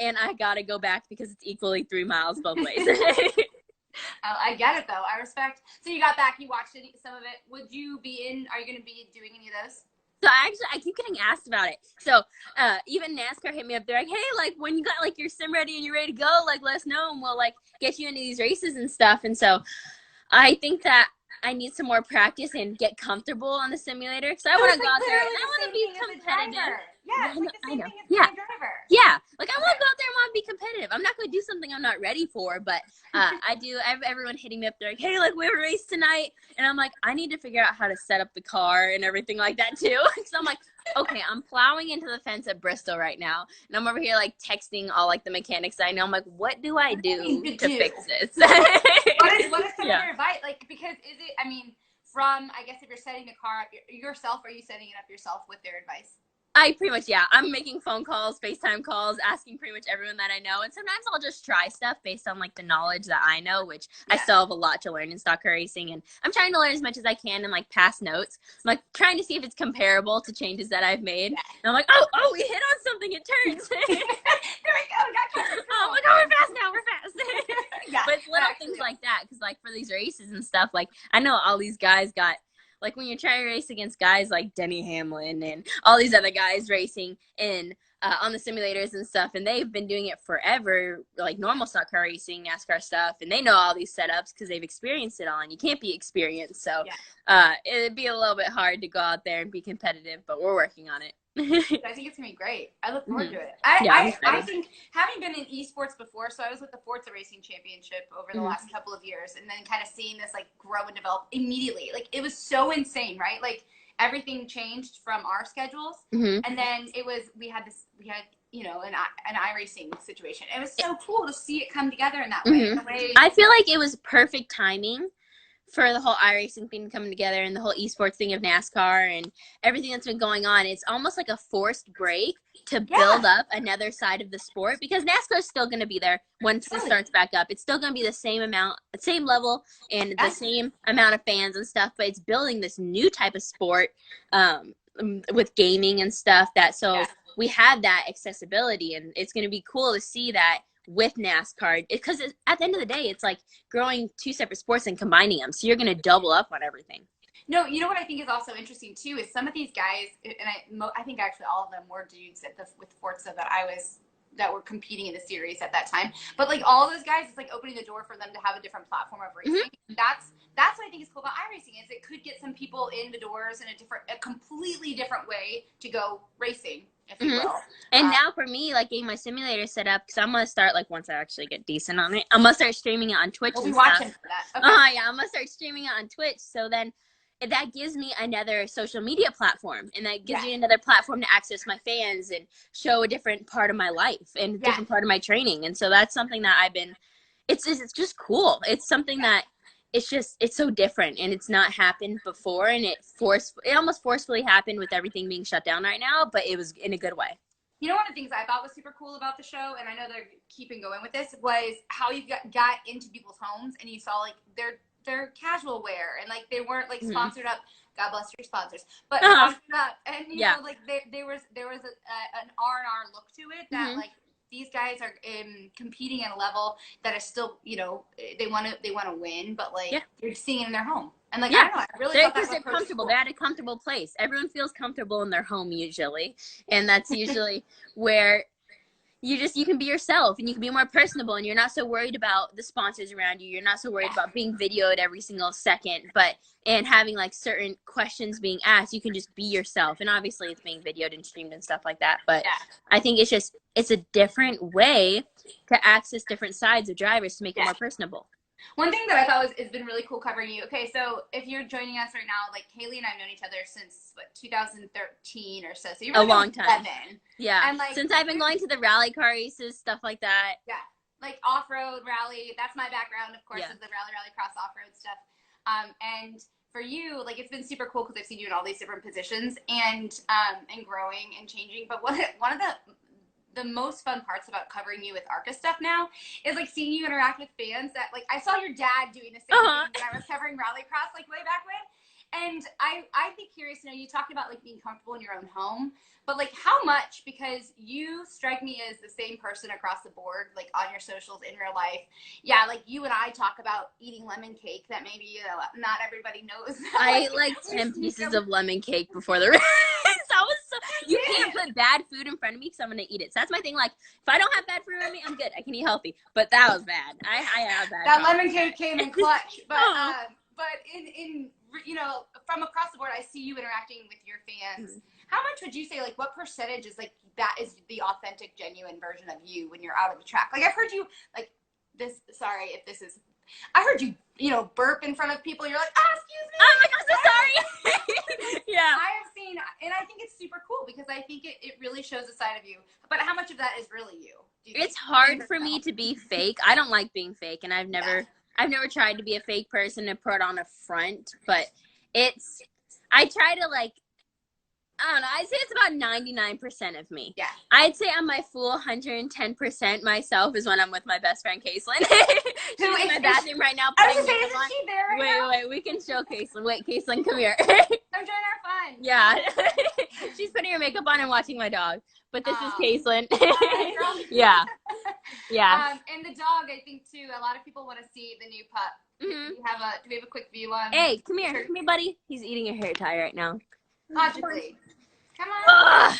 and I got to go back because it's equally 3 miles both ways. I get it, though. I respect. So you got back, you watched some of it. Would you be in, are you going to be doing any of those? So I keep getting asked about it. So even NASCAR hit me up. They're like, hey, like when you got like your sim ready and you're ready to go, like let us know and we'll like get you into these races and stuff. And so I think that I need some more practice and get comfortable on the simulator because I want to go out there and I want to be competitive. Yeah, it's like the same thing as yeah. being a driver. Yeah, like I want to go out there and want to be competitive. I'm not going to do something I'm not ready for, but I do. I have everyone hitting me up. They're like, hey, like we have a race tonight. And I'm like, I need to figure out how to set up the car and everything like that too. So I'm like, okay, I'm plowing into the fence at Bristol right now. And I'm over here like texting all like the mechanics I know. I'm like, what do I do to fix this? What is some of your advice? Like, because is it, I mean, from, I guess if you're setting the car up yourself, are you setting it up yourself with their advice? I pretty much, yeah. I'm making phone calls, FaceTime calls, asking pretty much everyone that I know. And sometimes I'll just try stuff based on, like, the knowledge that I know, which I still have a lot to learn in stock car racing. And I'm trying to learn as much as I can in, like, past notes. I'm, like, trying to see if it's comparable to changes that I've made. And I'm like, oh, we hit on something. It turns. There we go. Oh, my God, we're fast now. We're fast. But it's little things like that. Because, like, for these races and stuff, like, I know all these guys got – like when you're trying to race against guys like Denny Hamlin and all these other guys racing in on the simulators and stuff, and they've been doing it forever, like normal stock car racing, NASCAR stuff, and they know all these setups because they've experienced it all, and you can't be experienced. So it'd be a little bit hard to go out there and be competitive, but we're working on it. I think it's going to be great. I look forward to it. I think, having been in esports before, so I was with the Forza Racing Championship over the last couple of years, and then kind of seeing this like grow and develop immediately. Like, it was so insane, right? Like, everything changed from our schedules, and then we had you know, an iRacing situation. It was so cool to see it come together in that way. I feel like it was perfect timing for the whole iRacing thing coming together and the whole esports thing of NASCAR and everything that's been going on. It's almost like a forced break to build up another side of the sport, because NASCAR is still going to be there once it starts back up. It's still going to be the same level and the same amount of fans and stuff, but it's building this new type of sport with gaming and stuff we have that accessibility, and it's going to be cool to see that with NASCAR, because at the end of the day, it's like growing two separate sports and combining them. So you're going to double up on everything. No, you know what I think is also interesting too is some of these guys, and I think actually all of them were dudes with Forza that were competing in the series at that time. But like all those guys, it's like opening the door for them to have a different platform of racing. That's what I think is cool about iRacing is it could get some people in the doors in a completely different way to go racing, if you will. And now for me, like getting my simulator set up, because I'm going to start, like once I actually get decent on it, I'm going to start streaming it on Twitch and stuff. Watching for that. Okay. Yeah, I'm going to start streaming it on Twitch. So then that gives me another social media platform, and that gives me another platform to access my fans and show a different part of my life and a different part of my training. And so that's something that it's just cool. It's something that it's so different, and it's not happened before, and it almost forcefully happened with everything being shut down right now, but it was in a good way. You know, one of the things I thought was super cool about the show, and I know they're keeping going with this, was how you got into people's homes and you saw like their casual wear, and like they weren't like sponsored up. God bless your sponsors, but sponsored up, and you know, like there was an R&R look to it that like these guys are competing at a level that is still, you know, they want to win, but like they're seeing it in their home. And like, I don't know, I really thought that was comfortable. Cool. They're at a comfortable place. Everyone feels comfortable in their home usually. And that's usually where you can be yourself, and you can be more personable, and you're not so worried about the sponsors around you. You're not so worried about being videoed every single second, and having like certain questions being asked. You can just be yourself. And obviously it's being videoed and streamed and stuff like that. But I think it's a different way to access different sides of drivers to make it more personable. One thing that I thought has been really cool covering you. Okay, so if you're joining us right now, like Haley and I've known each other since 2013 or so. So you're a long time. 7. Yeah. And like since I've been going to the rally car races, stuff like that. Yeah. Like off-road rally. That's my background, of course, is the rally cross off-road stuff. And for you, like it's been super cool because I've seen you in all these different positions and growing and changing. But one of the most fun parts about covering you with ARCA stuff now is like seeing you interact with fans that like I saw your dad doing the same thing when I was covering Rallycross like way back when, And I'd be curious to know, you talked about like being comfortable in your own home, but like how much, because you strike me as the same person across the board, like on your socials, in real life. Yeah, like you and I talk about eating lemon cake that maybe not everybody knows. I ate like 10 pieces of lemon cake before the race. You can't put bad food in front of me because I'm going to eat it. So that's my thing. Like, if I don't have bad food in me, I'm good. I can eat healthy. But that was bad. I have bad. That lemon cake came in clutch. But in you know, from across the board, I see you interacting with your fans. Mm-hmm. How much would you say, like, what percentage is like that is the authentic, genuine version of you when you're out of the track? Like, I've heard you like this. Sorry if this is. I heard you, you know, burp in front of people. You're like, oh, excuse me. Oh my gosh, so sorry. Yeah. I have seen, and I think it's super cool because I think it really shows a side of you. But how much of that is really you? It's hard for me to be fake. I don't like being fake, and I've never tried to be a fake person and put on a front, but I try to, like, I don't know, I'd say it's about 99% of me. Yeah. I'd say I'm my full 110% myself is when I'm with my best friend, Caitlin. She's in my bathroom right now. I was going to say, isn't she there right now? Wait, we can show Caitlin. Wait, Caitlin, come here. Come join our fun. Yeah. She's putting her makeup on and watching my dog. But this is Caitlin. Yeah. Yeah. And the dog, I think, too, a lot of people want to see the new pup. Mm-hmm. Do we have a quick view on? Hey, come here. Come here, buddy. He's eating a hair tie right now. Logically. Come on.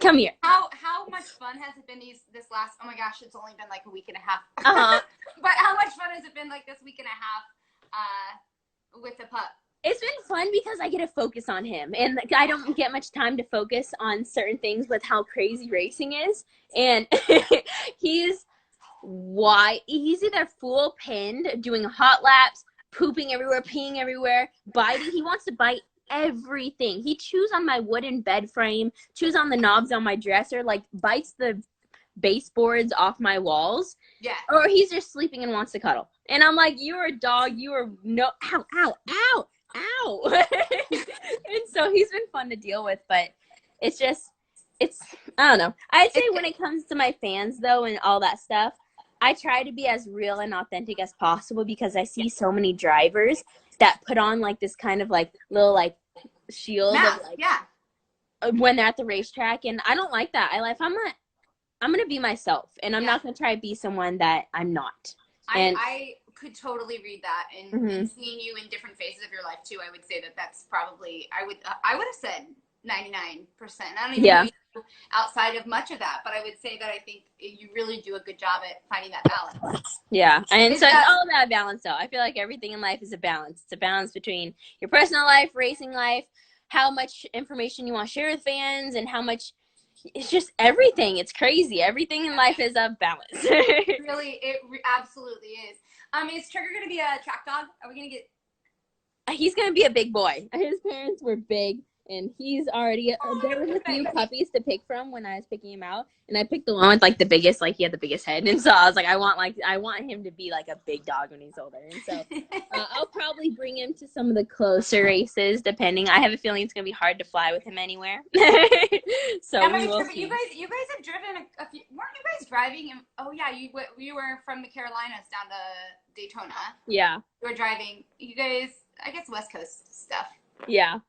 Come here. How much fun has it been this last, oh my gosh, it's only been like a week and a half. Uh-huh. But how much fun has it been like this week and a half with the pup? It's been fun because I get to focus on him. And I don't get much time to focus on certain things with how crazy racing is. And he's either full pinned, doing hot laps, pooping everywhere, peeing everywhere, biting. He wants to bite everything. He chews on my wooden bed frame, chews on the knobs on my dresser, like bites the baseboards off my walls. Yeah. Or he's just sleeping and wants to cuddle. And I'm like, you're a dog. You are no, ow, ow, ow, ow. And so he's been fun to deal with, but it's I don't know. I'd say when it comes to my fans though and all that stuff, I try to be as real and authentic as possible because I see so many drivers that put on like this kind of like little like shield of, like, when they're at the racetrack, and I don't like that. I'm gonna be myself, and I'm not gonna try to be someone that I'm not. And I could totally read that, and seeing you in different phases of your life too, I would say that's probably I would have said 99%. I don't even know you outside of much of that, but I would say that I think you really do a good job at finding that balance. Yeah, and so it's all about balance though. I feel like everything in life is a balance. It's a balance between your personal life, racing life, how much information you want to share with fans, and how much, it's just everything. It's crazy. Everything in life is a balance. It absolutely is. Is Trigger going to be a track dog? Are we going to get... He's going to be a big boy. His parents were big. And he's already, there was a few puppies to pick from when I was picking him out. And I picked the one with, like, the biggest, like, he had the biggest head. And so I was like, I want him to be, like, a big dog when he's older. And so I'll probably bring him to some of the closer races, depending. I have a feeling it's going to be hard to fly with him anywhere. So we will see. You guys have driven a few, weren't you guys driving? Oh, yeah, you were from the Carolinas down to Daytona. Yeah. You were driving, you guys, I guess West Coast stuff. Yeah.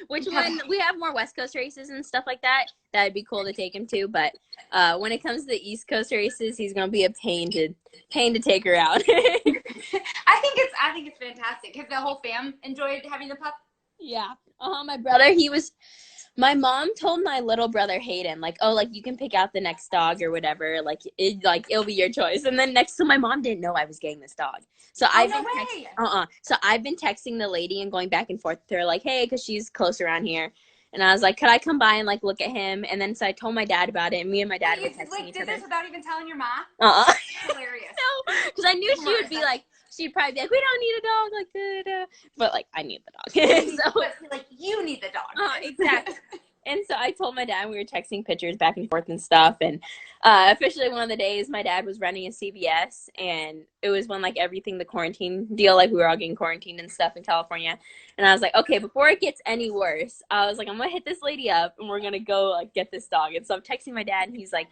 Which one? We have more West Coast races and stuff like that. That'd be cool to take him to. But when it comes to the East Coast races, he's gonna be a pain to take her out. I think it's fantastic. Has the whole fam enjoyed having the pup? Yeah. My brother, my mom told my little brother Hayden, like, oh, like, you can pick out the next dog or whatever, it'll be your choice. And then so my mom didn't know I was getting this dog. So So I've been texting the lady and going back and forth with her, like, hey, because she's close around here. And I was like, could I come by and, like, look at him? And then so I told my dad about it, and me and my dad were texting each other. Did this without even telling your mom? Hilarious. No, because I knew she would be like, she'd probably be like, we don't need a dog, like, da-da-da. But, like, I need the dog. But, like, you need the dog. Exactly. And so I told my dad, we were texting pictures back and forth and stuff. And officially one of the days, my dad was running a CVS. And it was when, like, everything, the quarantine deal, like, we were all getting quarantined and stuff in California. And I was like, okay, before it gets any worse, I was like, I'm going to hit this lady up, and we're going to go, like, get this dog. And so I'm texting my dad, and he's like,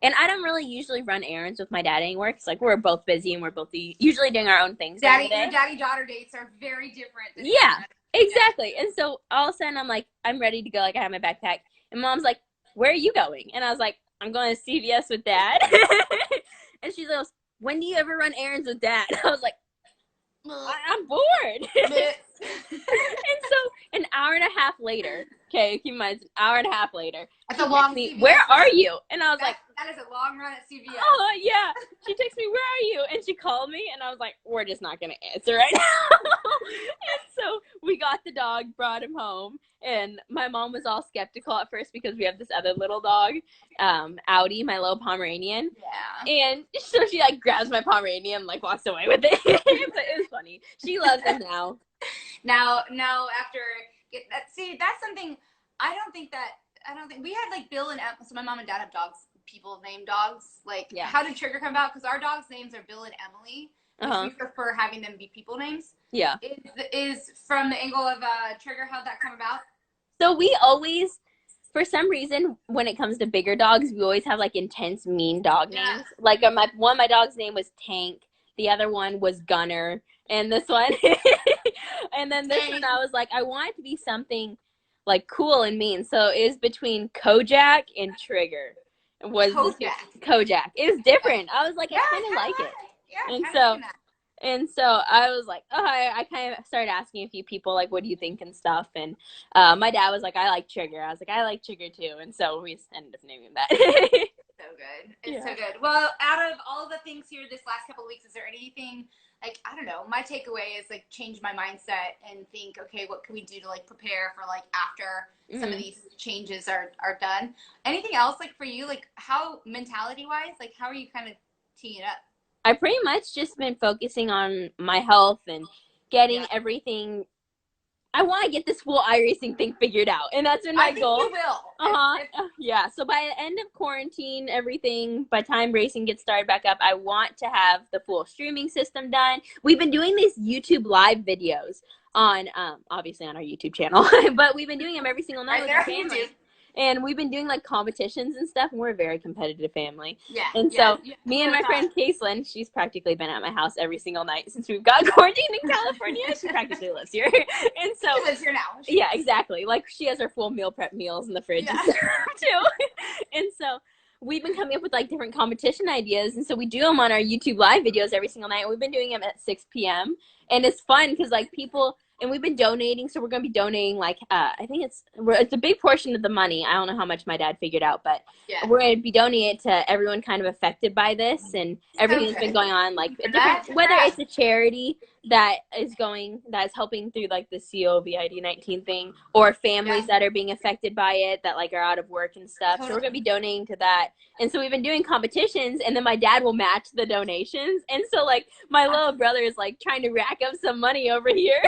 and I don't really usually run errands with my dad anymore because, like, we're both busy and we're both usually doing our own things. Your daddy-daughter dates are very different. Yeah. Exactly. And so all of a sudden I'm like, I'm ready to go. Like I have my backpack. And mom's like, where are you going? And I was like, I'm going to CVS with dad. And she's like, when do you ever run errands with dad? I was like, I'm bored. And so an hour and a half later, okay, keep in mind, it's an hour and a half later. That's a long me, CVS where run. are you? And I was like, that is a long run at CVS. oh, yeah. She texted me, where are you? And she called me, and I was like, we're just not going to answer right now. And so we got the dog, brought him home, and my mom was all skeptical at first because we have this other little dog, Audi, my little Pomeranian. Yeah. And so she, like, grabs my Pomeranian and, like, walks away with it. But it was funny. She loves him now. Now after see, that's something I don't think we had like Bill and Emily. So my mom and dad have dogs, people named dogs. Like, yeah. How did Trigger come about? Because our dogs' names are Bill and Emily. We prefer having them be people names. Yeah. Is from the angle of Trigger, how'd that come about? So we always, for some reason, when it comes to bigger dogs, we always have like intense, mean dog names. Like my dog's name was Tank. The other one was Gunner. And this one, and then this one, I was like, I want it to be something like cool and mean. So it was between Kojak and Trigger. Kojak. It was different. I was like, I kind of like it. Yeah, and so I was like, oh, I kind of started asking a few people, like, what do you think and stuff. And my dad was like, I like Trigger. I was like, I like Trigger too. And so we ended up naming that. So good. It's so good. Well, out of all the things here this last couple of weeks, is there anything, like, I don't know, my takeaway is like change my mindset and think, okay, what can we do to like prepare for like after some of these changes are done? Anything else like for you, like how mentality wise, like how are you kind of teeing it up? I pretty much just been focusing on my health and getting everything. I want to get this whole iRacing thing figured out, and that's been my goal. I think you will. Yeah. So by the end of quarantine, everything, by the time racing gets started back up, I want to have the full streaming system done. We've been doing these YouTube live videos on, obviously on our YouTube channel, but we've been doing them every single night with our family. And we've been doing like competitions and stuff, and we're a very competitive family. Yeah. And so me and my friend Caitlin, she's practically been at my house every single night since we've got quarantined in California. She practically lives here. And so she lives here now. Yeah, exactly. Like she has her full meal prep meals in the fridge and stuff too. And so we've been coming up with like different competition ideas, and so we do them on our YouTube live videos every single night. We've been doing them at 6 p.m. and it's fun because like people. And we've been donating, so we're going to be donating, like, I think it's a big portion of the money. I don't know how much my dad figured out, but we're going to be donating it to everyone kind of affected by this and everything that's been going on, like, whether it's a charity that is helping through, like, the COVID-19 thing, or families that are being affected by it that, like, are out of work and stuff. So we're going to be donating to that. And so we've been doing competitions, and then my dad will match the donations. And so, like, my little brother is, like, trying to rack up some money over here.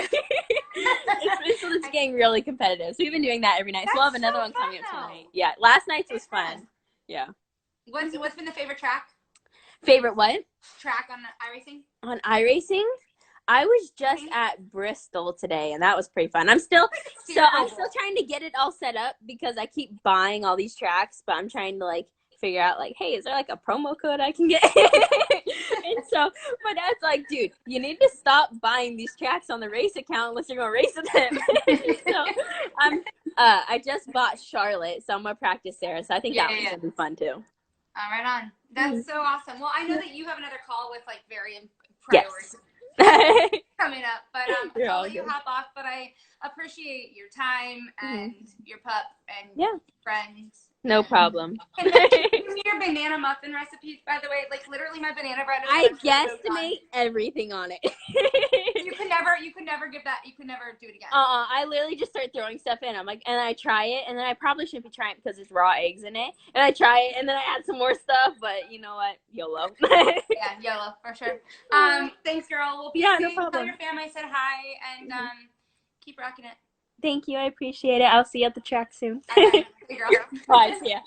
It's getting really competitive. So we've been doing that every night. So we'll have another one coming up tonight. Yeah, last night's was fun. Yeah. What's been the favorite track? Favorite what? Track on iRacing? On iRacing? I was just at Bristol today, and that was pretty fun. I'm still trying to get it all set up because I keep buying all these tracks, but I'm trying to like figure out like, hey, is there like a promo code I can get? And so, but that's like, dude, you need to stop buying these tracks on the race account unless you're gonna race with them. So I just bought Charlotte, so I'm gonna practice there. So I think that one's gonna be fun too. Right on. That's so awesome. Well, I know that you have another call with like very priorities. Coming up, but I'll let you hop off, but I appreciate your time and your pup and friends. No problem. And then your banana muffin recipes, by the way, like literally my banana bread is I guesstimate everything on it. You could never give that, you could never do it again. I literally just start throwing stuff in. I'm like, and I try it, and then I probably shouldn't be trying it because there's raw eggs in it. And I try it, and then I add some more stuff, but you know what? YOLO. Yeah, YOLO, for sure. Thanks, girl. We'll be no problem. Tell your family I said hi, and keep rocking it. Thank you. I appreciate it. I'll see you at the track soon. Okay. Hey, girl. Bye. See ya.